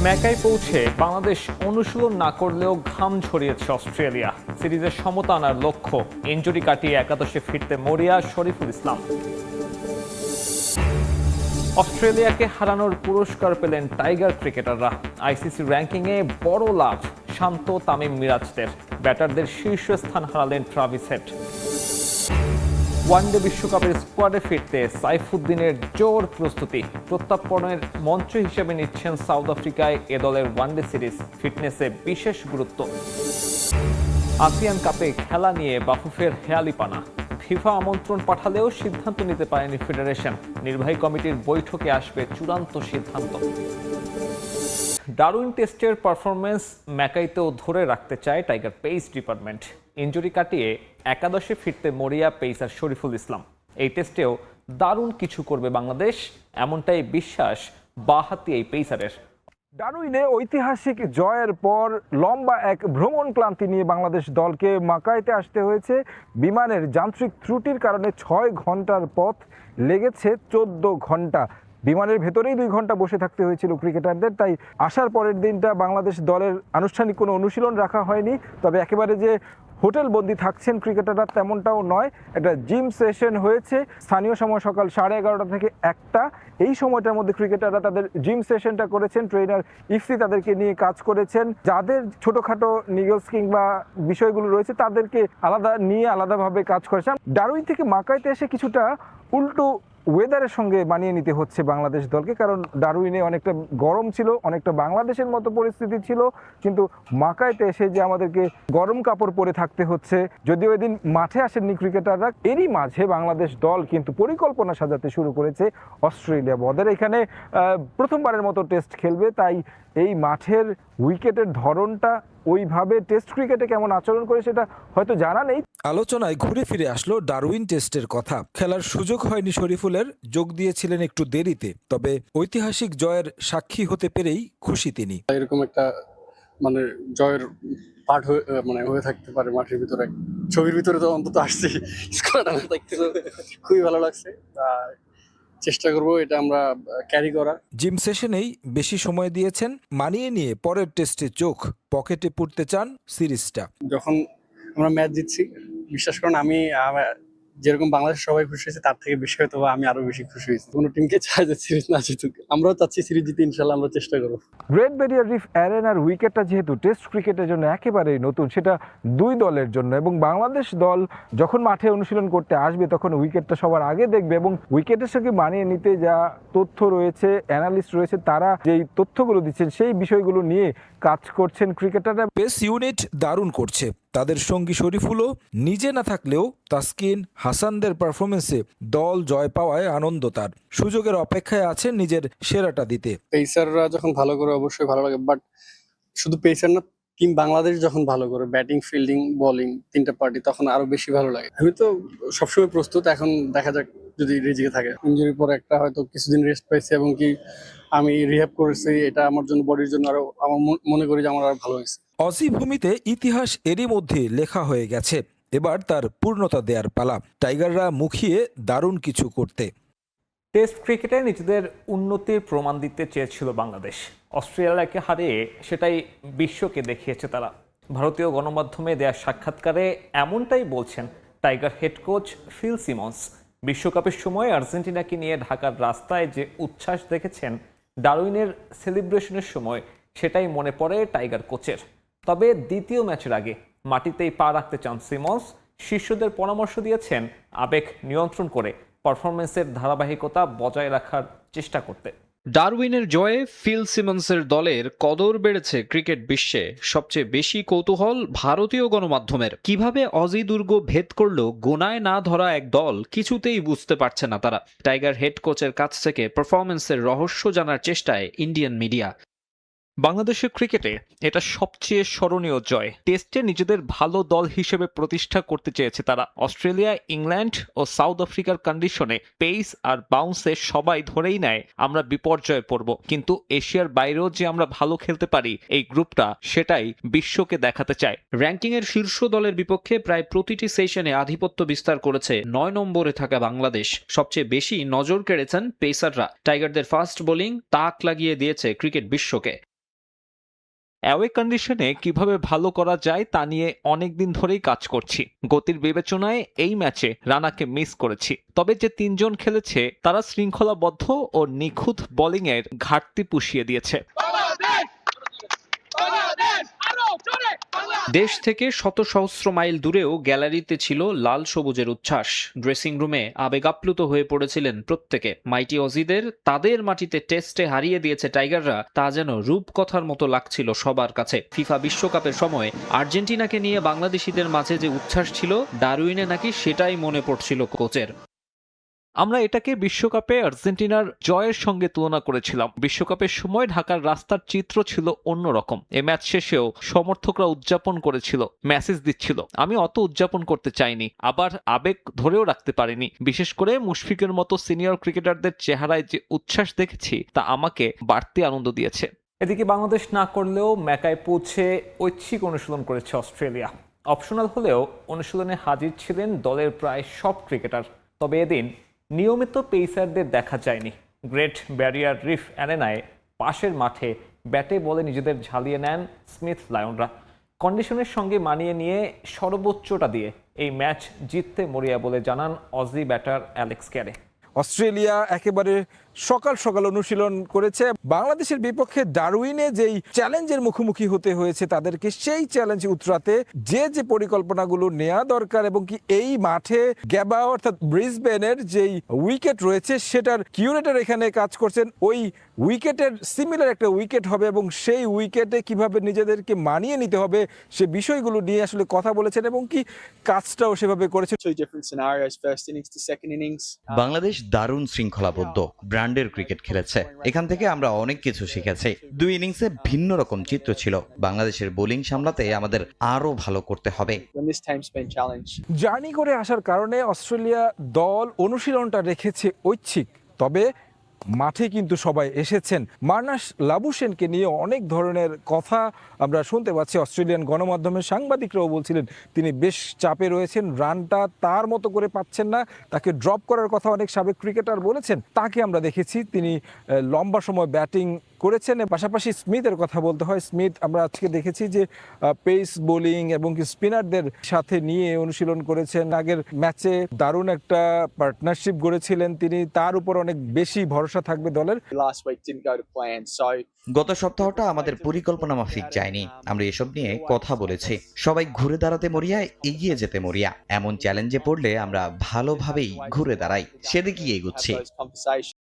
ম্যাকায় পৌঁছে বাংলাদেশ অনুশীলন না করলেও ঘাম ঝরিয়েছে অস্ট্রেলিয়া। সিরিজের সমতা আনার লক্ষ্য, ইনজুরি কাটিয়ে একাদশে ফিরতে মরিয়া শরীফুল ইসলাম। অস্ট্রেলিয়াকে হারানোর পুরস্কার পেলেন টাইগার ক্রিকেটাররা। আইসিসি র্যাঙ্কিংয়ে বড় লাভ শান্ত তামিম মিরাজদের। ব্যাটারদের শীর্ষস্থান হারালেন ট্রাভিস হেড। ওয়ানডে বিশ্বকাপের স্কোয়াডে ফিরতে সাইফুদ্দিনের জোর প্রস্তুতি। প্রত্যাপনের মঞ্চ হিসেবে নিচ্ছেন সাউথ আফ্রিকায় এ দলের ওয়ানডে সিরিজ। ফিটনেসে বিশেষ গুরুত্ব। আসিয়ান কাপে খেলা নিয়ে বাফুফের হেয়ালিপানা। ফিফা আমন্ত্রণ পাঠালেও সিদ্ধান্ত নিতে পারেনি ফেডারেশন। নির্বাহী কমিটির বৈঠকে আসবে চূড়ান্ত সিদ্ধান্ত। ডারউইন টেস্টের পারফরমেন্স ম্যাকাইতেও ধরে রাখতে চায় টাইগার পেস ডিপার্টমেন্ট। ইনজুরি কাটিয়ে একাদশে ফিরতে মরিয়া পেসার শরীফুল ইসলাম। এই টেস্টেও দারুণ কিছু করবে বাংলাদেশ, এমনটাই বিশ্বাস বাঁহাতি এই পেসারের। ডারউইনে ঐতিহাসিক জয়ের পর লম্বা এক ভ্রমণ ক্লান্তি নিয়ে বাংলাদেশ দলকে মাকাইতে আসতে হয়েছে। বিমানের যান্ত্রিক ত্রুটির কারণে 6 ঘন্টার পথ লেগেছে 14 ঘন্টা। বিমানের ভেতরেই 2 ঘন্টা বসে থাকতে হয়েছিল ক্রিকেটারদের। তাই আসার পরের দিনটা বাংলাদেশ দলের আনুষ্ঠানিক কোনো অনুশীলন রাখা হয়নি। তবে একেবারে যে হোটেল বন্দি থাকছেন ক্রিকেটাররা তেমনটাও নয়। একটা জিম সেশন হয়েছে স্থানীয় সময় সকাল 11:30 থেকে 1টা। এই সময়টার মধ্যে ক্রিকেটাররা তাদের জিম সেশনটা করেছেন। ট্রেনার ইফসি তাদেরকে নিয়ে কাজ করেছেন। যাদের ছোটোখাটো নিগলস কিংবা বিষয়গুলো রয়েছে তাদেরকে আলাদাভাবে কাজ করেছেন। ডারউইন থেকে মাকাইতে এসে কিছুটা উল্টো ওয়েদারের সঙ্গে মানিয়ে নিতে হচ্ছে বাংলাদেশ দলকে। কারণ ডারউইনে অনেকটা গরম ছিল, অনেকটা বাংলাদেশের মতো পরিস্থিতি ছিল, কিন্তু মাকাইতে এসে যে আমাদেরকে গরম কাপড় পরে থাকতে হচ্ছে। যদিও এদিন মাঠে আসেননি ক্রিকেটাররা, এরই মাঝে বাংলাদেশ দল কিন্তু পরিকল্পনা সাজাতে শুরু করেছে অস্ট্রেলিয়া বদের। এখানে প্রথমবারের মতো টেস্ট খেলবে, তাই এই মাঠের উইকেটের ধরনটা ওইভাবে টেস্ট ক্রিকেটে কেমন আচরণ করে সেটা হয়তো জানা নেই। আলোচনায় ঘুরে ফিরে আসলো ডারউইন টেস্টের কথা। খেলার সুযোগ হয়নি শরীফুলের, যোগ দিয়েছিলেন একটু দেরিতে। তবে ঐতিহাসিক জয়ের সাক্ষী হতে পেরেই খুশি তিনি। এরকম একটা জয়ের পার্ট হয়ে থাকতে পারে মাঠের ভিতরে, ছবির ভিতরে তো অন্তত আসছি, স্কোয়াড আমার দেখতে খুবই ভালো লাগছে। চেষ্টা করব এটা আমরা ক্যারি করার। জিম সেশনেই বেশি সময় দিয়েছেন, মানিয়ে নিয়ে পরের টেস্টে চোখ। পকেটে পুরতে চান সিরিজটা। যখন আমরা ম্যাচ জিতছি, বিশ্বাস করুন আমি যেরকম বাংলাদেশ সবাই খুশি হয়েছে তার থেকে বেশি হয়তো আমি আরো বেশি খুশি হয়েছি। কোনো টিমকে চাই যে সিরিজ না জিতুক, আমরাও চাচ্ছি সিরিজ জিতে, ইনশাল্লাহ আমরা চেষ্টা করবো। গ্রেট ব্যারিয়ার রিফ অ্যারেনার উইকেটটা যেহেতু টেস্ট ক্রিকেটের জন্য একেবারেই নতুন, সেটা 2 দলের জন্য, এবং বাংলাদেশ দল যখন মাঠে অনুশীলন করতে আসবে তখন উইকেটটা সবার আগে দেখবে। এবং উইকেটের সঙ্গে মানিয়ে নিতে যা তথ্য রয়েছে, অ্যানালিস্ট রয়েছে, তারা যেই তথ্যগুলো দিচ্ছেন সেই বিষয়গুলো নিয়ে কাজ করছেন ক্রিকেটাররা। পেস ইউনিট দারুণ করছে। তাদের সঙ্গী শরীফুলও নিজে না থাকলেও তাসকিন, হাসানদের পারফরমেন্সে দল জয় পাওয়ায় আনন্দ তার। সুযোগের অপেক্ষায় আছেন নিজের সেরাটা দিতে। পেসাররা যখন ভালো করে অবশ্যই ভালো লাগে, বাট শুধু পেসার না, টিম বাংলাদেশ যখন ভালো করে ব্যাটিং, ফিল্ডিং, বোলিং 3টা পার্টি, তখন আরো বেশি ভালো লাগে। আমি তো সবসময় প্রস্তুত, এখন দেখা যাক যদি রিজিকে থাকে। ইনজুরির পর একটা হয়তো কিছুদিন রেস্ট পাইছি এবং কি আমি রিহ্যাব করেছি, এটা আমার জন্য, বডির জন্য আরো, আমার মনে করি যে আমার আরো ভালো হয়েছে। অজি ভূমিতে ইতিহাস এরই মধ্যে লেখা হয়ে গেছে। এবার তার পূর্ণতা দেওয়ার পালা। টাইগাররা মুখিয়ে দারুণ কিছু করতে। টেস্ট ক্রিকেটে নিজেদের উন্নতির প্রমাণ দিতে চেয়েছিল বাংলাদেশ। অস্ট্রেলিয়াকে হারিয়ে সেটাই বিশ্বকে দেখিয়েছে তারা। ভারতীয় গণমাধ্যমে দেয়া সাক্ষাৎকারে এমনটাই বলছেন tiger head coach Phil Simmons. বিশ্বকাপের সময় আর্জেন্টিনাকে নিয়ে ঢাকার রাস্তায় যে উচ্ছ্বাস দেখেছেন ডারউইনের সেলিব্রেশনের সময়, সেটাই মনে পড়ে টাইগার কোচের। তবে দ্বিতীয় ম্যাচের আগে মাটিতেই পা রাখতে চান সিমন্স। শিষ্যদের পরামর্শ দিয়েছেন আবেগ নিয়ন্ত্রণ করে পারফরমেন্সের ধারাবাহিকতা বজায় রাখার চেষ্টা করতে। ডারউইনের জয়ে ফিল সিমন্সের দলের কদর বেড়েছে ক্রিকেট বিশ্বে। সবচেয়ে বেশি কৌতূহল ভারতীয় গণমাধ্যমের। কিভাবে অজি দুর্গ ভেদ করলো গোনায় না ধরা এক দল, কিছুতেই বুঝতে পারছে না তারা। টাইগার হেড কোচের কাছ থেকে পারফরমেন্সের রহস্য জানার চেষ্টায় ইন্ডিয়ান মিডিয়া। বাংলাদেশের ক্রিকেটে এটা সবচেয়ে স্মরণীয় জয়। টেস্টে নিজেদের ভালো দল হিসেবে প্রতিষ্ঠা করতে চেয়েছে তারা। অস্ট্রেলিয়া, ইংল্যান্ড ও সাউথ আফ্রিকার কন্ডিশনে পেস আর বাউন্সে সবাই ধরেই নেয় আমরা বিপর্যয়ে পড়ব, কিন্তু এশিয়ার বাইরেও যে আমরা ভালো খেলতে পারি এই গ্রুপটা, সেটাই বিশ্বকে দেখাতে চায়। র্যাঙ্কিংয়ের শীর্ষ দলের বিপক্ষে প্রায় প্রতিটি সেশনে আধিপত্য বিস্তার করেছে 9 নম্বরে থাকা বাংলাদেশ। সবচেয়ে বেশি নজর কেড়েছেন পেসাররা। টাইগারদের ফাস্ট বোলিং তাক লাগিয়ে দিয়েছে ক্রিকেট বিশ্বকে। অ্যাওয়ে কন্ডিশনে কিভাবে ভালো করা যায় তা নিয়ে অনেকদিন ধরেই কাজ করছি। গতির বিবেচনায় এই ম্যাচে রানাকে মিস করেছি। তবে যে তিনজন খেলেছে তারা শৃঙ্খলাবদ্ধ ও নিখুঁত বোলিংয়ের ঘাটতি পুষিয়ে দিয়েছে। দেশ থেকে শত সহস্র মাইল দূরেও গ্যালারিতে ছিল লাল সবুজের উচ্ছ্বাস। ড্রেসিং রুমে আবেগাপ্লুত হয়ে পড়েছিলেন প্রত্যেকে। মাইটি অজিদের তাদের মাটিতে টেস্টে হারিয়ে দিয়েছে টাইগাররা, তা যেন রূপকথার মতো লাগছিল সবার কাছে। ফিফা বিশ্বকাপের সময় আর্জেন্টিনাকে নিয়ে বাংলাদেশিদের মাঝে যে উচ্ছ্বাস ছিল, ডারউইনে নাকি সেটাই মনে পড়ছিল কোচের। আমরা এটাকে বিশ্বকাপে আর্জেন্টিনার জয়ের সঙ্গে তুলনা করেছিলাম। বিশ্বকাপের সময় ঢাকার রাস্তার চিত্র ছিল অন্যরকম। এ ম্যাচ শেষেও সমর্থকরা উদযাপন করেছিল, মেসেজ দিচ্ছিল। আমি অত উদযাপন করতে চাইনি, আবার আবেগ ধরেও রাখতে পারিনি। বিশেষ করে মুশফিকের মতো সিনিয়র ক্রিকেটারদের চেহারায় যে উচ্ছ্বাস দেখেছি তা আমাকে বাড়তি আনন্দ দিয়েছে। এদিকে বাংলাদেশ না করলেও ম্যাকায় পৌঁছে ঐচ্ছিক অনুশীলন করেছে অস্ট্রেলিয়া। অপশনাল হলেও অনুশীলনে হাজির ছিলেন দলের প্রায় সব ক্রিকেটার। তবে এদিন নিয়মিত পেসারদের দেখা যায়নি। গ্রেট ব্যারিয়ার রিফ অ্যারেনায় পাশের মাঠে ব্যাটে বলে নিজেদের ঝালিয়ে নেন স্মিথ লায়নরা। কন্ডিশনের সঙ্গে মানিয়ে নিয়ে সর্বোচ্চটা দিয়ে এই ম্যাচ জিততে মরিয়া বলে জানান অজি ব্যাটার অ্যালেক্স ক্যারে। অস্ট্রেলিয়া একেবারে সকাল সকাল অনুশীলন করেছে। বাংলাদেশের বিপক্ষে ডারউইনে যেই চ্যালেঞ্জের মুখোমুখি হতে হয়েছে তাদেরকে সেই চ্যালেঞ্জ উতরাতে যে পরিকল্পনাগুলো নেওয়া দরকার এবং কি এই মাঠে গ্যাবা অর্থাৎ ব্রিসবেনের যেই উইকেট রয়েছে সেটার কিউরেটর এখানে কাজ করছেন। ওই উইকেটের সিমিলার একটা উইকেট হবে এবং সেই উইকেটে কিভাবে নিজেদেরকে মানিয়ে নিতে হবে সে বিষয়গুলো নিয়ে আসলে কথা বলেছেন এবং কি কাজটাও সেভাবে করেছে। Two different scenarios, first innings to second innings. Bangladesh দারুণ শৃঙ্খলাবদ্ধ ব্র্যান্ডের ক্রিকেট খেলেছে। এখান থেকে আমরা অনেক কিছু শিখেছি। দুই ইনিংসে ভিন্ন রকম চিত্র ছিল। বাংলাদেশের বোলিং সামলাতে আমাদের আরো ভালো করতে হবে। When this team's been challenged. Journey করে আসার কারণে অস্ট্রেলিয়া দল অনুশীলনটা রেখেছে ঐচ্ছিক, তবে মাঠে কিন্তু সবাই এসেছেন। মার্নাস লাবুশেনকে নিয়ে অনেক ধরনের কথা আমরা শুনতে পাচ্ছি। অস্ট্রেলিয়ান গণমাধ্যমের সাংবাদিকরাও বলছিলেন তিনি বেশ চাপে রয়েছেন, রানটা তার মতো করে পাচ্ছেন না, তাকে ড্রপ করার কথা অনেক সাবেক ক্রিকেটার বলেছেন। তাকে আমরা দেখেছি তিনি লম্বা সময় ব্যাটিং করেছেন। পাশাপাশি স্মিথের কথা বলতে হয়, স্মিথ আমরা আজকে দেখেছি যে পেস বোলিং এবং স্পিনারদের সাথে নিয়ে অনুশীলন করেছেন। আগের ম্যাচে দারুণ একটা পার্টনারশিপ গড়েছিলেন তিনি, তার উপর অনেক বেশি ভরসা থাকবে দলের। Last week didn't go to plan, so গত সপ্তাহটা আমাদের পরিকল্পনা মাফিক যায়নি। আমরা এসব নিয়ে কথা বলেছি। সবাই ঘুরে দাঁড়াতে মরিয়া, এগিয়ে যেতে মরিয়া। এমন চ্যালেঞ্জে পড়লে আমরা ভালোভাবেই ঘুরে দাঁড়াই, সেদিকেই এগুচ্ছি। those conversations.